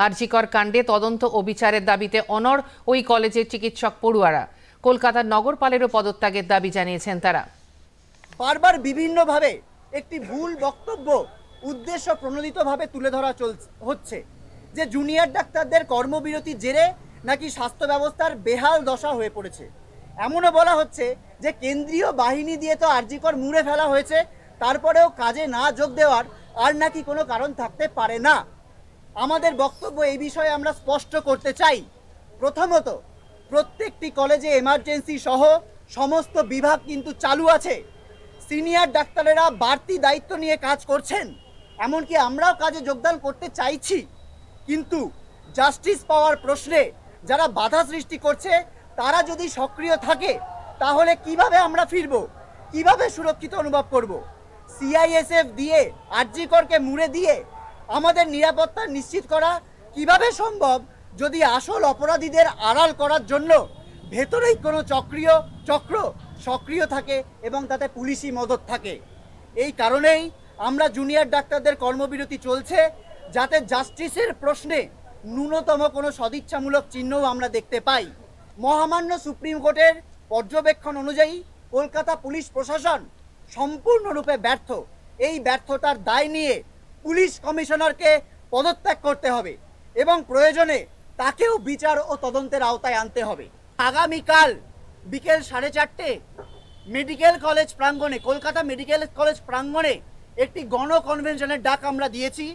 আরজিকর কাণ্ডে তদন্ত ও বিচারের দাবিতে অনড় ওই কলেজের চিকিৎসক পড়ুয়ারা। কলকাতার নগরপালেরও পদত্যাগের দাবি জানিয়েছেন তারা। বারবার বিভিন্নভাবে একটি ভুল বক্তব্য উদ্দেশ্য প্রণোদিতভাবে তুলে ধরা হচ্ছে যে জুনিয়র ডাক্তারদের কর্মবিরতির জেরে নাকি স্বাস্থ্য ব্যবস্থার বেহাল দশা হয়ে পড়েছে। এমনও বলা হচ্ছে যে কেন্দ্রীয় বাহিনী দিয়ে তো আরজিকর মুড়ে ফেলা হয়েছে, তারপরেও কাজে না যোগ দেওয়ার আর নাকি কোনো কারণ থাকতে পারে না। আমাদের বক্তব্য এই বিষয়ে আমরা স্পষ্ট করতে চাই। প্রথমত, প্রত্যেকটি কলেজে এমার্জেন্সি সহ সমস্ত বিভাগ কিন্তু চালু আছে। সিনিয়র ডাক্তারেরা বাড়তি দায়িত্ব নিয়ে কাজ করছেন, এমনকি আমরাও কাজে যোগদান করতে চাইছি। কিন্তু জাস্টিস পাওয়ার প্রশ্নে যারা বাধা সৃষ্টি করছে তারা যদি সক্রিয় থাকে তাহলে কিভাবে আমরা ফিরব, কিভাবে সুরক্ষিত অনুভব করব? সিআইএসএফ দিয়ে আরজিকরকে মুড়ে দিয়ে আমাদের নিরাপত্তা নিশ্চিত করা কিভাবে সম্ভব যদি আসল অপরাধীদের আড়াল করার জন্য ভেতরেই কোনো চক্র সক্রিয় থাকে এবং তাতে পুলিশি মদত থাকে? এই কারণেই আমরা জুনিয়র ডাক্তারদের কর্মবিরতি চলছে, যাতে জাস্টিসের প্রশ্নে ন্যূনতম কোনো সদিচ্ছামূলক চিহ্নও আমরা দেখতে পাই। মহামান্য সুপ্রিম কোর্টের পর্যবেক্ষণ অনুযায়ী কলকাতা পুলিশ প্রশাসন সম্পূর্ণরূপে ব্যর্থ। এই ব্যর্থতার দায় নিয়ে পুলিশ কমিশনারকে পদত্যাগ করতে হবে এবং প্রয়োজনে তাকেও বিচার ও তদন্তের আওতায় আনতে হবে। আগামীকাল বিকেল 4:30 মেডিকেল কলেজ প্রাঙ্গণে, কলকাতা মেডিকেল কলেজ প্রাঙ্গণে একটি গণকনভেনশনের ডাক আমরা দিয়েছি।